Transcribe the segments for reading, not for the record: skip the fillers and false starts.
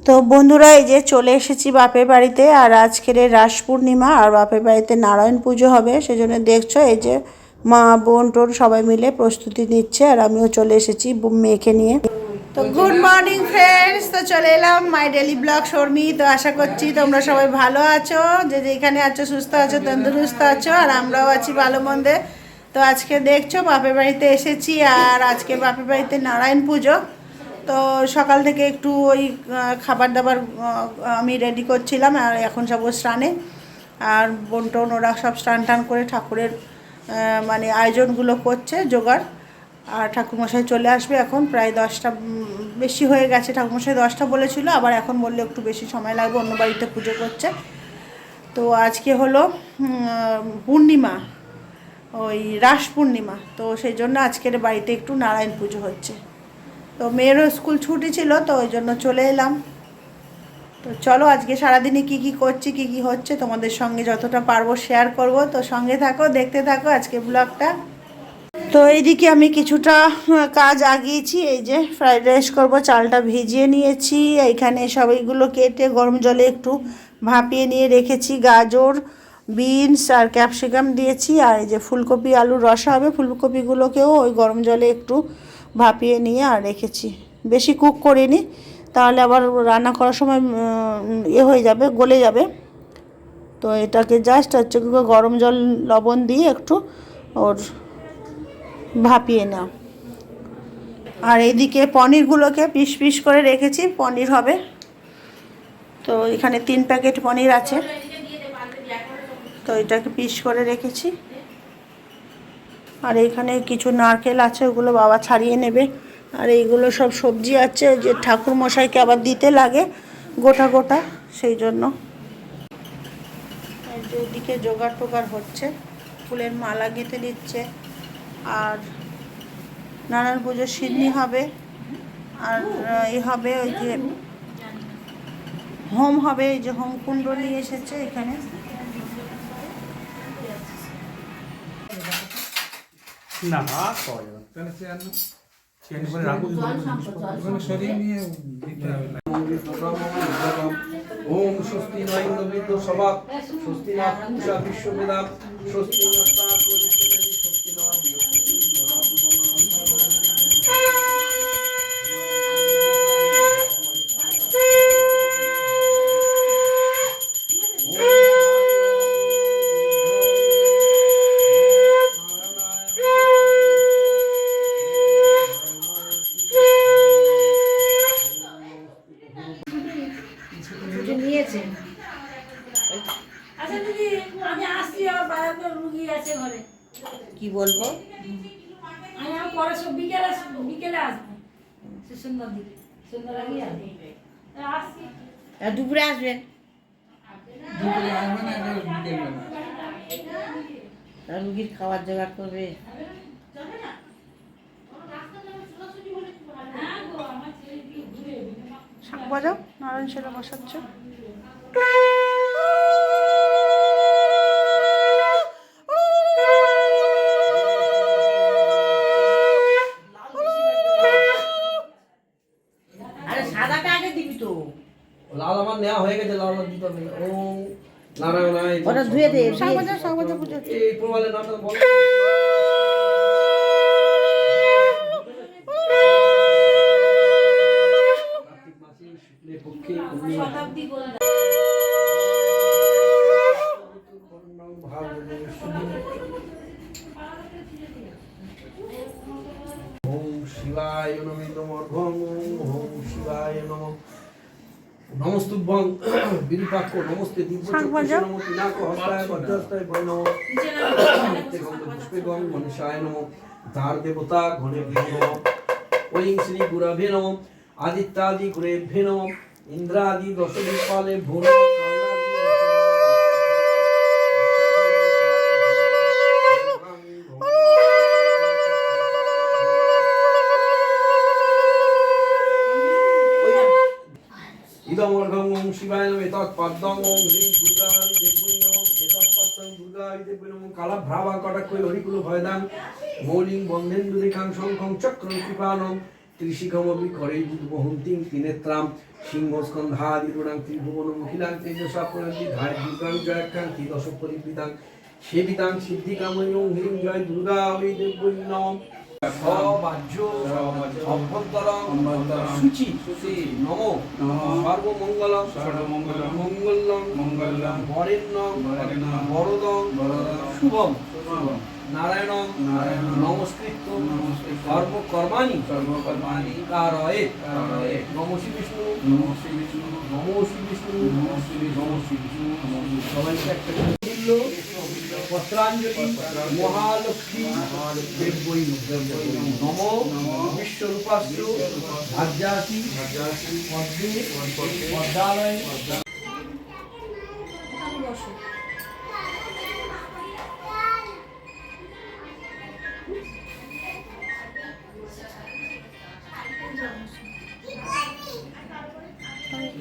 তো বন্ধুরা, এই যে চলে এসেছি বাপের বাড়িতে। আর আজকের রাস পূর্ণিমা, আর বাপের বাড়িতে নারায়ণ পুজো হবে, সেজন্য দেখছো এই যে মা বোন টোন সবাই মিলে প্রস্তুতি নিচ্ছে। আর আমিও চলে এসেছি মেয়েকে নিয়ে। তো গুড মর্নিং ফ্রেন্ডস, তো চলে এলাম মাই ডেলি ব্লগ শর্মি। তো আশা করছি তোমরা সবাই ভালো আছো, যে যেখানে আছো সুস্থ আছো, তন্দুরুস্ত আছো। আর আমরাও আছি ভালো মন্দে। তো আজকে দেখছো বাপের বাড়িতে এসেছি, আর আজকে বাপের বাড়িতে নারায়ণ পুজো। তো সকাল থেকে একটু ওই খাবার দাবার আমি রেডি করছিলাম, আর এখন সব স্নানে। আর বোনটোন ওরা সব স্নান টান করে ঠাকুরের মানে আয়োজনগুলো করছে জোগাড়। আর ঠাকুরমশাই চলে আসবে এখন, প্রায় 10টা বেশি হয়ে গেছে। ঠাকুরমশাই 10টা বলেছিল, আবার এখন বললে একটু বেশি সময় লাগবে, অন্য বাড়িতে পুজো করছে। তো আজকে হলো পূর্ণিমা, ওই রাস পূর্ণিমা। তো সেই জন্য আজকের বাড়িতে একটু নারায়ণ পুজো হচ্ছে। তো মেয়েরও স্কুল ছুটি ছিল, তো ওই জন্য চলে এলাম। তো চলো আজকে সারাদিনে কি কি করছি, কি কি হচ্ছে তোমাদের সঙ্গে যতটা পারবো শেয়ার করব। তো সঙ্গে থাকো, দেখতে থাকো আজকে ব্লগটা। তো এইদিকে আমি কিছুটা কাজ আগিয়েছি। এই যে ফ্রাইড রাইস করবো, চালটা ভিজিয়ে নিয়েছি। এইখানে সবইগুলো কেটে গরম জলে একটু ভাপিয়ে নিয়ে রেখেছি। গাজর, বিনস আর ক্যাপসিকাম দিয়েছি। আর এই যে ফুলকপি আলুর রসা হবে, ফুলকপিগুলোকেও ওই গরম জলে একটু ভাপিয়ে নিয়ে আর রেখেছি। বেশি কুক করিনি, তাহলে আবার রান্না করার সময় হয়ে যাবে, গলে যাবে। তো এটাকে জাস্ট হচ্ছে গরম জল লবণ দিয়ে একটু ওর ভাপিয়ে নাও। আর এইদিকে পনিরগুলোকে পিস পিস করে রেখেছি, পনির হবে। তো এখানে 3 প্যাকেট পনির আছে, তো এটাকে পিস করে রেখেছি। আর এইখানে কিছু নারকেল আছে, ওগুলো বাবা ছাড়িয়ে নেবে। আর এইগুলো সব সবজি আছে যে ঠাকুর মশাইকে আবার দিতে লাগে গোটা গোটা, সেই জন্য। এদিকে জোগাড় টোগাড় হচ্ছে, ফুলের মালা গেঁথে দিচ্ছে। আর নারায়ণ পুজোর সিন্নি হবে। আর এই হবে ওই যে হোম হবে, এই যে হোম কুণ্ড নিয়ে এসেছে এখানে। না পাওয়া যাবে তাহলে চেয়ার না চেয়ার করে রাখবো শরীর নিয়ে দিতে হবে না। ওম স্বস্তি ন ইন্দ্রবিদ্য সভা স্বস্তি ন পূষা বিশ্ববেদাত স্বস্তি নস্তাৎ পরিচ্ছন্নতি স্বস্তি ন বৃহস্পতি দদাতু নিয়েছে। আচ্ছা দিদি, আমি আসছি, আমার বাড়িতে রুগী আছে ঘরে। কি বলবো? আমি আমার পরে সব বিকেলে আসবো, সে সুন্দর দিকে সুন্দর লাগিয়ে আসছি। দুপুরে আসবেন? দুপুরে আসবে না, এটা বিকেল বেলা। রুগীর খাবার জোগাড় করবে। শাক বাজাও, নারায়ণ সেরা বসাচ্ছ। আরে সাদাটা আগে দিবি তো। লাল আমার নেওয়া হয়ে গেছে, লাল দিতে হবে না। ওম নারায়ণায় ওটা ধুয়ে দে। শাক বাজা পুজো। এই প্রবালে নাম বল। কার্তিক মাসে শুক্লে পক্ষে পূর্ণিমা শতাব্দী বলে ওম শিবায় নমঃ ওম শিবায় নমঃ নমস্তুভ্যং বিরূপাক্ষ নমস্তে দিব্যচক্ষুষে নমঃ পিনাক হস্তায় বজ্রহস্তায় বৈ নমঃ পুষ্পেগং গণেশায় নমঃ ধার দেবতা গণেভ্যো নমঃ ঐং শ্রী গুরভে নমঃ আদিত্যাদি গুরেভ্যো নমঃ ইন্দ্রাদি দশদিক্পালেভ্যো নমঃ ইদমর্ঘং ওম শিবায় নমঃ তৎপদ্মং ওম হ্রিং দুর্গায় দেবী নমঃ এতৎপদ্মং দুর্গায় দেবী নমঃ কালাভ্রাবা কটাক্ষৈ হরিকুল ভয়দান মৌলিং বন্ধেন্দু রেখাং শঙ্খং চক্রং কৃপানং ত্রিশিখমপি করৈ বুদ্বহন্তিং ত্রিনেত্রাম সিংহস্কন্ধাদিরূঢ়াং ত্রিভুবন মহিলাং তেজসা প্রণতি ধায় দুর্গাং জয়াখ্যাং ত্রিদশ পরিবৃতাং সেবিতাং সিদ্ধিকাময়ং হ্রিং জয় দুর্গা ওই দেবৈ নম সবাজ্য অভ্যন্তরং শুচি নমো সর্বমঙ্গলং মঙ্গলং বরেণ্যং বরদং শুভম নারায়ণং নমস্কৃত্য সর্বকর্মাণি কারয়ে নমো শ্রী বিষ্ণু সবাইকে একটা পত্রাঞ্জলি মহালক্ষ্মী দেবৈ নমো বিশ্বরূপাস্য আদ্যাসি পদ্মে পদ্মালয়ে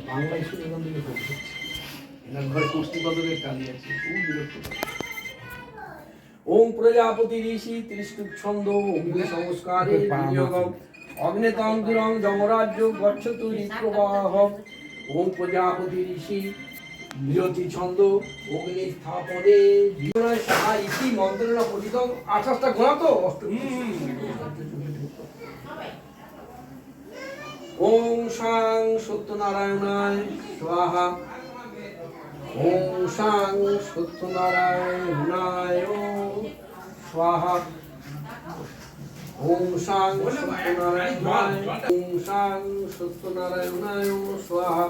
বাংলায় শুনে এখান থেকে পড়ছে এনার ঘরে কুস্তি পদকের কালি আছে খুব বিরক্ত। ওম প্রজাপতি ঋষি ত্রিষ্টুপ ছন্দ অগ্নি সংস্কারে বিনিয়োগম অগ্নেতাঙ্গুরং যমরাজ্য গচ্ছতু ঋপ্রবাহ। ওম প্রজাপতি ঋষি বিরতি ছন্দ অগ্নি স্থাপনে জীবনায় সাহা ইতি মন্ত্রেণ পঠিতং। 28টা গোনা তো ওম শাং সত্যনারায়ণায় স্বাহা। ওম শাং সত্যনারায়ণায় স্বাহা। ওম শাং সত্যনারায়ণায় ওম শাং সত্যনারায়ণায় স্বাহা।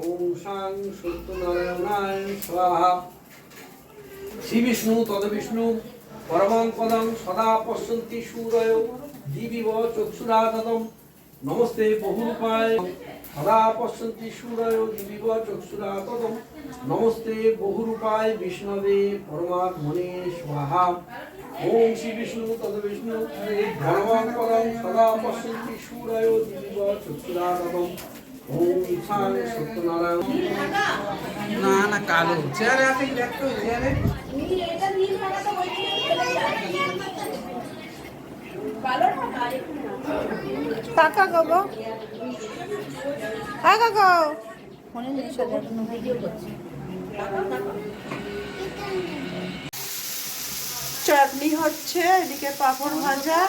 ওম শাং সত্যনারায়ণায় স্বাহা। শ্রী বিষ্ণু তদ্বিষ্ণু পরমং পদং সদা পশ্যন্তি সূরয় দিবিব চক্ষুরাততম। নমস্তে বহুরূপায় সদা পশ্যন্তি সূরয় দিবিব চক্ষুরাততম। নমস্তে বহুরূপায় বিষ্ণবে পরমাত্মনে স্বাহা। ওম শ্রী বিষ্ণু তদ্বিষ্ণু পরমং পদং সদা পশ্যন্তি সূরয় দিবিব চক্ষুরাততম। ওম শাং সত্যনারায়ণ। না না কালো চেয়ারে আছে দেখতো চেয়ারে কাকা গো হ্যাঁ কাকা ফোনে ভিডিও করছি। চাটনি হচ্ছে, এদিকে পাঁপড় ভাজা,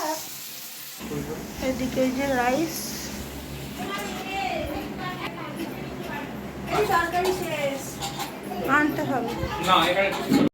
এদিকে এই যে রাইস। আনতে হবে না এখানে